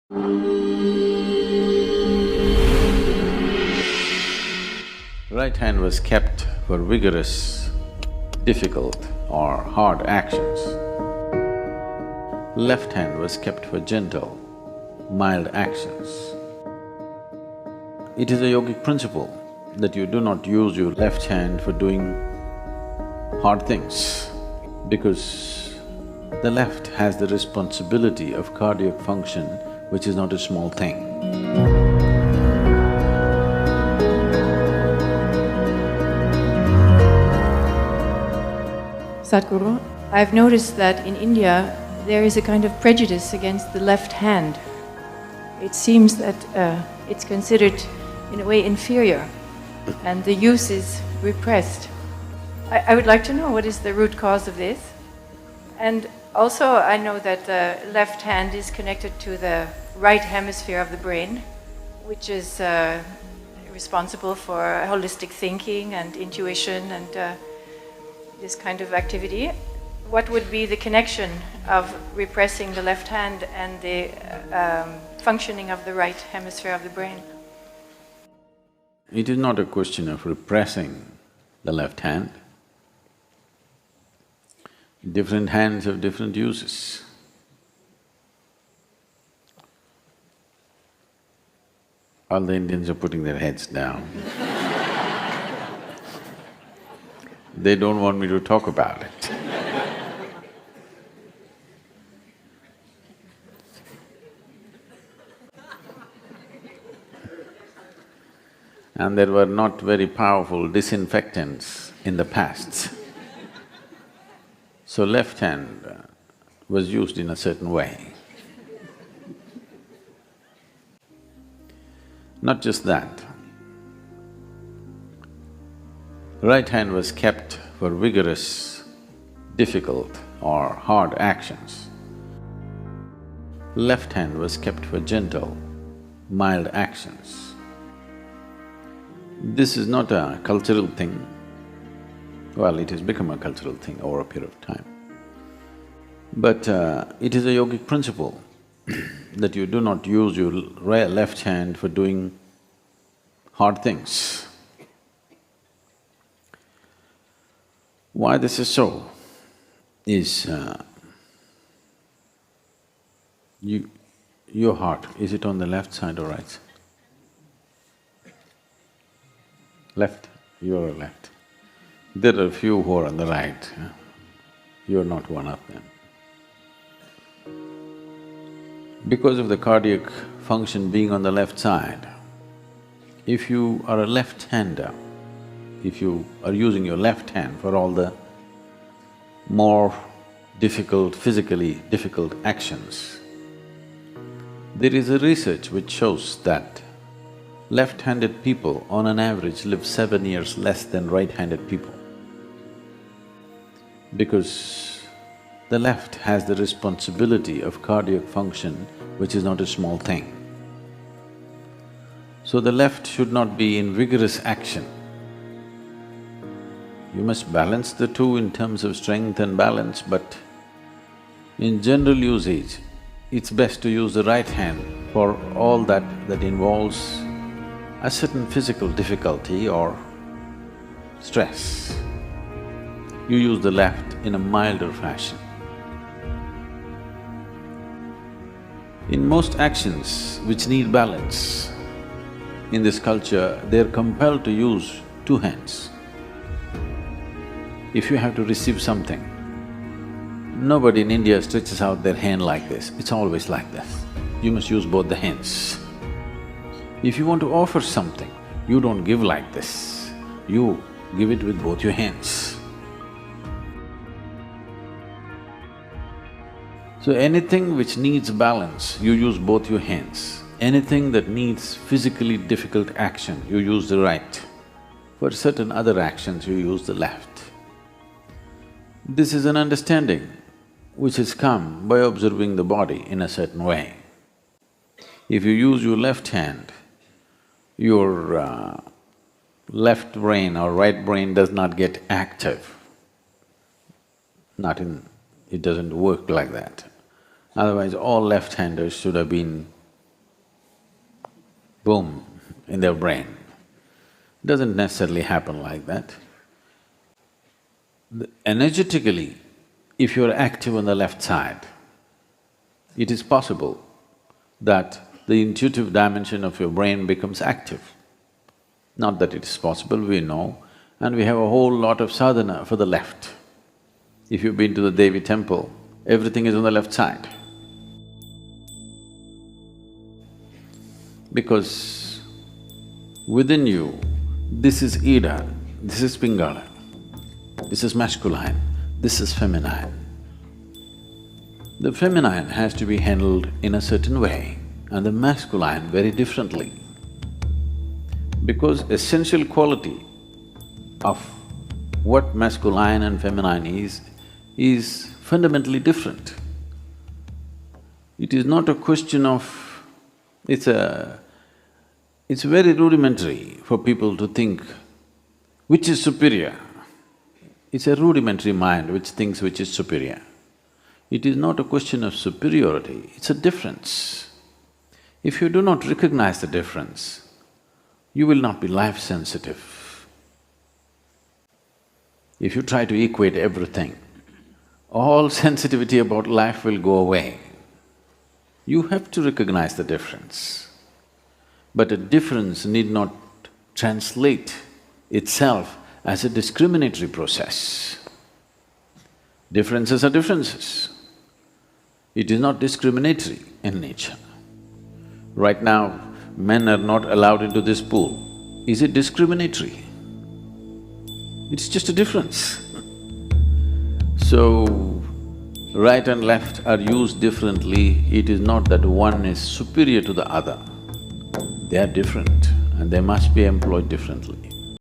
Right hand was kept for vigorous, difficult or hard actions. Left hand was kept for gentle, mild actions. It is a yogic principle that you do not use your left hand for doing hard things, because the left has the responsibility of cardiac function, which is not a small thing. Sadhguru, I've noticed that in India there is a kind of prejudice against the left hand. It seems that it's considered in a way inferior and the use is repressed. I would like to know what is the root cause of this. And also I know that the left hand is connected to the right hemisphere of the brain, which is responsible for holistic thinking and intuition and this kind of activity. What would be the connection of repressing the left hand and the functioning of the right hemisphere of the brain? It is not a question of repressing the left hand. Different hands have different uses. All the Indians are putting their heads down. They don't want me to talk about it. And there were not very powerful disinfectants in the past. So left hand was used in a certain way. Not just that, right hand was kept for vigorous, difficult or hard actions. Left hand was kept for gentle, mild actions. This is not a cultural thing. Well, it has become a cultural thing over a period of time. But it is a yogic principle that you do not use your left hand for doing hard things. Why this is so is your heart, is it on the left side or right side? Left, you're left. There are a few who are on the right, you're not one of them. Because of the cardiac function being on the left side, if you are a left-hander, if you are using your left hand for all the more difficult, physically difficult actions, there is a research which shows that left-handed people on an average live 7 years less than right-handed people, because the left has the responsibility of cardiac function, which is not a small thing. So the left should not be in vigorous action. You must balance the two in terms of strength and balance, but in general usage, it's best to use the right hand for all that involves a certain physical difficulty or stress. You use the left in a milder fashion. In most actions which need balance, in this culture, they're compelled to use two hands. If you have to receive something, nobody in India stretches out their hand like this, it's always like this. You must use both the hands. If you want to offer something, you don't give like this, you give it with both your hands. So anything which needs balance, you use both your hands. Anything that needs physically difficult action, you use the right. For certain other actions, you use the left. This is an understanding which has come by observing the body in a certain way. If you use your left hand, your left brain or right brain does not get active. It doesn't work like that. Otherwise, all left-handers should have been boom, in their brain. Doesn't necessarily happen like that. Energetically, if you're active on the left side, it is possible that the intuitive dimension of your brain becomes active. Not that it is possible, we know, and we have a whole lot of sadhana for the left. If you've been to the Devi temple, everything is on the left side. Because within you, this is Ida, this is Pingala, this is masculine, this is feminine. The feminine has to be handled in a certain way and the masculine very differently. Because essential quality of what masculine and feminine is fundamentally different. It is not a question of… it's very rudimentary for people to think which is superior. It's a rudimentary mind which thinks which is superior. It is not a question of superiority, it's a difference. If you do not recognize the difference, you will not be life-sensitive. If you try to equate everything, all sensitivity about life will go away. You have to recognize the difference. But a difference need not translate itself as a discriminatory process. Differences are differences. It is not discriminatory in nature. Right now, men are not allowed into this pool. Is it discriminatory? It's just a difference. So, right and left are used differently, it is not that one is superior to the other. They are different and they must be employed differently.